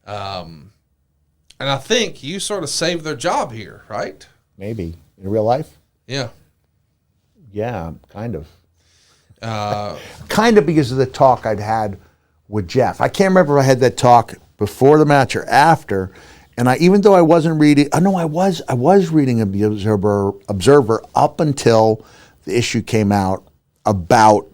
And I think you sort of saved their job here, right? Maybe. In real life? Yeah. Yeah, kind of. Kind of because of the talk I'd had with Jeff. I can't remember if I had that talk before the match or after. And even though I wasn't reading, I was reading the Observer up until the issue came out about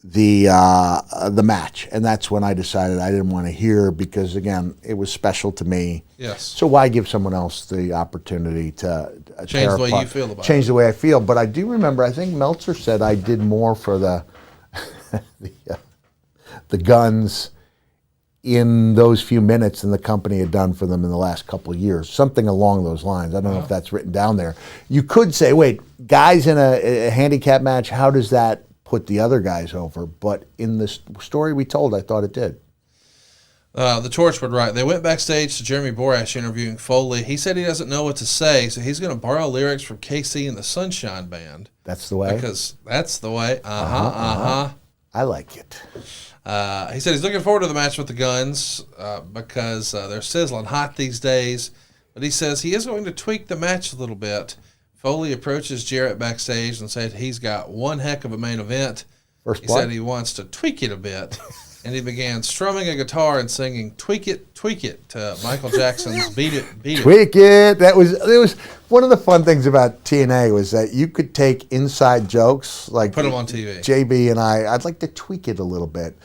the match, and that's when I decided I didn't want to hear, because again, it was special to me. Yes. So why give someone else the opportunity to change the way you feel about change the way I feel? But I do remember, I think Meltzer said I did more for the the Guns in those few minutes than the company had done for them in the last couple of years. Something along those lines. I don't know if that's written down there. You could say, wait, guys in a handicap match, how does that put the other guys over? But in the story we told, I thought it did. The Torchwood, right. They went backstage to Jeremy Borash interviewing Foley. He said he doesn't know what to say, so he's going to borrow lyrics from KC and the Sunshine Band. That's the way? Because that's the way. I like it. He said he's looking forward to the match with the Guns because they're sizzling hot these days. But he says he is going to tweak the match a little bit. Foley approaches Jarrett backstage and said he's got one heck of a main event. First he blood? said he wants to tweak it a bit. And he began strumming a guitar and singing tweak it, to Michael Jackson's Beat It, Beat It. Tweak it. It was one of the fun things about TNA was that you could take inside jokes, like put them on TV. JB and I'd like to tweak it a little bit.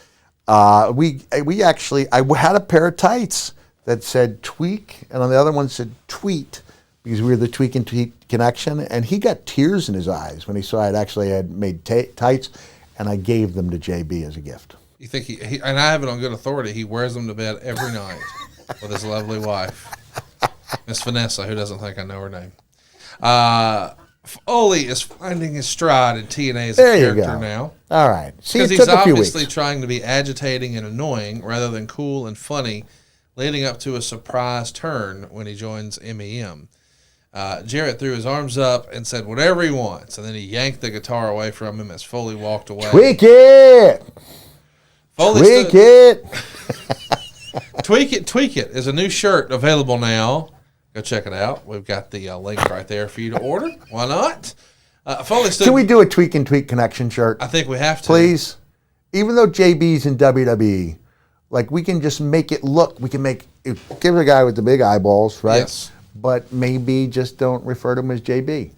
I had a pair of tights that said tweak, and on the other one said tweet, because we were the Tweak and Tweet connection, and he got tears in his eyes when he saw I had made tights, and I gave them to JB as a gift. You think he and I have it on good authority, he wears them to bed every night with his lovely wife, Miss Vanessa, who doesn't think I know her name. Foley is finding his stride in TNA as a character now. All right. See, because he's obviously trying to be agitating and annoying rather than cool and funny, leading up to a surprise turn when he joins MEM. Jarrett threw his arms up and said whatever he wants, and then he yanked the guitar away from him as Foley walked away. Tweak it! Tweak it! Tweak It is a new shirt available now. Go check it out. We've got the link right there for you to order. Why not? Foley stood. Can we do a Tweak and Tweak connection shirt? I think we have to. Please? Even though JB's in WWE, like we can just make it look, give the guy with the big eyeballs, right? Yes. But maybe just don't refer to him as JB.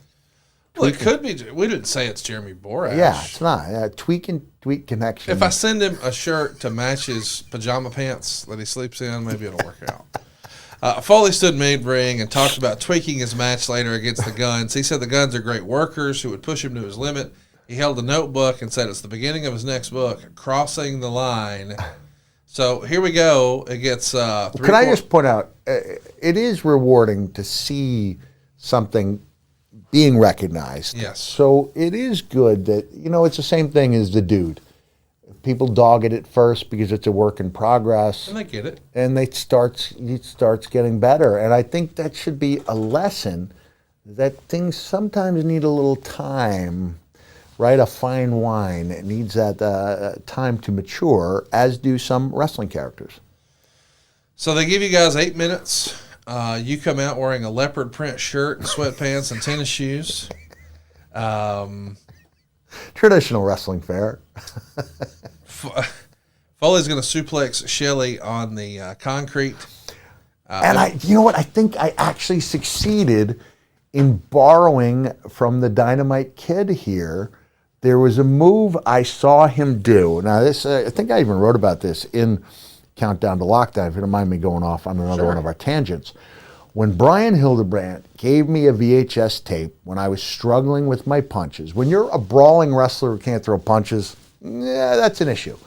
Well, it could be. We didn't say it's Jeremy Borash. Yeah, it's not. Tweak and Tweak connection. If I send him a shirt to match his pajama pants that he sleeps in, maybe it'll work out. Foley stood mid-ring and talked about tweaking his match later against the Guns. He said the Guns are great workers who would push him to his limit. He held a notebook and said it's the beginning of his next book, Crossing the Line. So here we go. It gets Can I just point out, it is rewarding to see something being recognized. Yes. So it is good that, it's the same thing as the Dude. People dog it at first because it's a work in progress. And they get it. And it starts getting better. And I think that should be a lesson that things sometimes need a little time, right? A fine wine. It needs that time to mature, as do some wrestling characters. So they give you guys 8 minutes. You come out wearing a leopard print shirt and sweatpants and tennis shoes. Traditional wrestling fare. Foley's going to suplex Shelley on the concrete. And you know what? I think I actually succeeded in borrowing from the Dynamite Kid here. There was a move I saw him do. Now, this I think I even wrote about this in Countdown to Lockdown, if you don't mind me going off on another one of our tangents. When Brian Hildebrandt gave me a VHS tape when I was struggling with my punches, when you're a brawling wrestler who can't throw punches, that's an issue.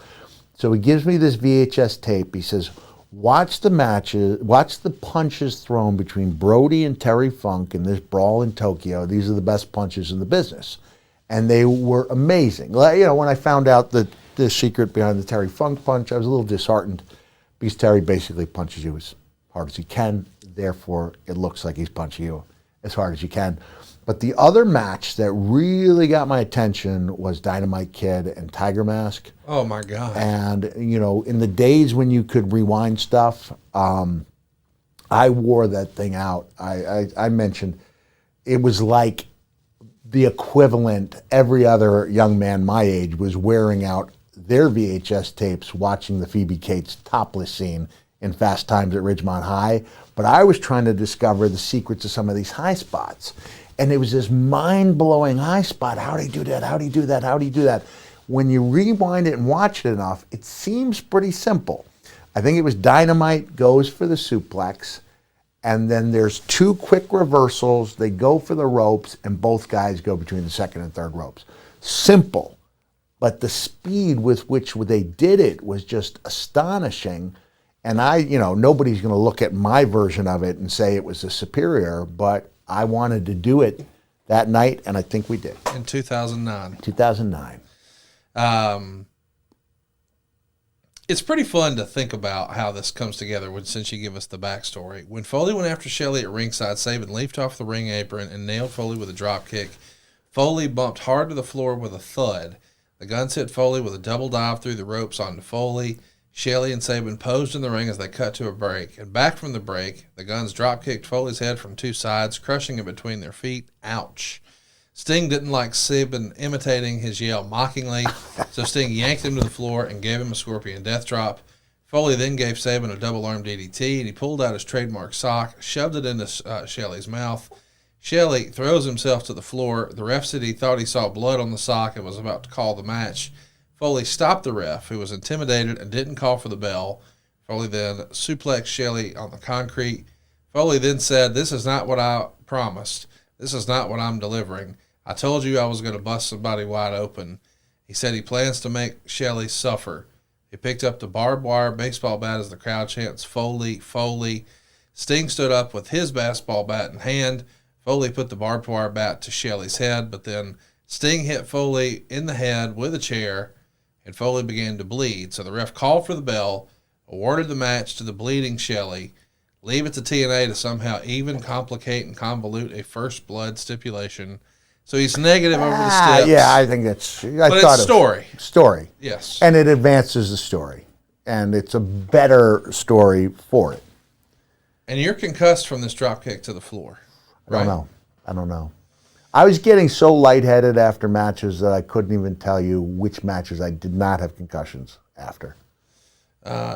So he gives me this VHS tape. He says, watch the punches thrown between Brody and Terry Funk in this brawl in Tokyo. These are the best punches in the business. And they were amazing. When I found out the secret behind the Terry Funk punch, I was a little disheartened because Terry basically punches you as hard as he can. Therefore, it looks like he's punching you as hard as you can. But the other match that really got my attention was Dynamite Kid and Tiger Mask. Oh my God. And, you know, in the days when you could rewind stuff, I wore that thing out. I mentioned it was like the equivalent, every other young man my age was wearing out their VHS tapes watching the Phoebe Cates topless scene in Fast Times at Ridgemont High. But I was trying to discover the secrets of some of these high spots. And it was this mind-blowing high spot. How do you do that? How do you do that? How do you do that? When you rewind it and watch it enough, it seems pretty simple. I think it was Dynamite goes for the suplex, and then there's 2 quick reversals. They go for the ropes, and both guys go between the second and third ropes. Simple, but the speed with which they did it was just astonishing. And nobody's going to look at my version of it and say it was the superior, but I wanted to do it that night, and I think we did. In 2009. 2009. It's pretty fun to think about how this comes together since you give us the backstory. When Foley went after Shelley at ringside, Sabin leaped off the ring apron and nailed Foley with a drop kick. Foley bumped hard to the floor with a thud. The Guns hit Foley with a double dive through the ropes onto Foley. Shelley and Sabin posed in the ring as they cut to a break. And back from the break, the Guns drop-kicked Foley's head from 2 sides, crushing it between their feet. Ouch. Sting didn't like Sabin imitating his yell mockingly, so Sting yanked him to the floor and gave him a scorpion death drop. Foley then gave Sabin a double-arm DDT, and he pulled out his trademark sock, shoved it into Shelley's mouth. Shelley throws himself to the floor. The ref said he thought he saw blood on the sock and was about to call the match. Foley stopped the ref, who was intimidated and didn't call for the bell. Foley then suplexed Shelley on the concrete. Foley then said, "This is not what I promised. This is not what I'm delivering. I told you I was going to bust somebody wide open." He said he plans to make Shelley suffer. He picked up the barbed wire baseball bat as the crowd chants, "Foley, Foley." Sting stood up with his baseball bat in hand. Foley put the barbed wire bat to Shelley's head, but then Sting hit Foley in the head with a chair, and Foley began to bleed. So the ref called for the bell, awarded the match to the bleeding Shelley, leave it to TNA to somehow even complicate and convolute a first blood stipulation. So he's negative over the steps. Yeah, I think that's... But it's story. Story. Yes. And it advances the story. And it's a better story for it. And you're concussed from this dropkick to the floor. I don't know. I was getting so lightheaded after matches that I couldn't even tell you which matches I did not have concussions after.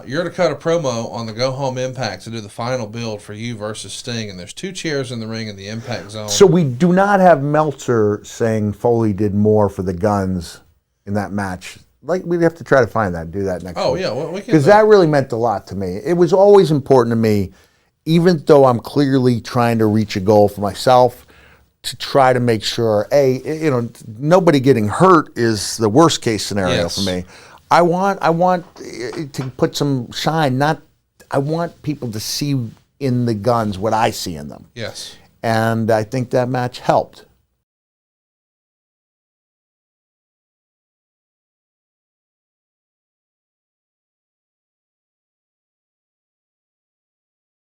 You're to cut a promo on the Go Home Impact to do the final build for you versus Sting, and there's 2 chairs in the ring in the Impact Zone. So we do not have Meltzer saying Foley did more for the Guns in that match. Like, we'd have to try to find that and do that next week. Oh, yeah. Well, we can. Because that really meant a lot to me. It was always important to me, even though I'm clearly trying to reach a goal for myself, to try to make sure, nobody getting hurt is the worst case scenario for me. I want to put some shine. I want people to see in the Guns what I see in them. Yes. And I think that match helped.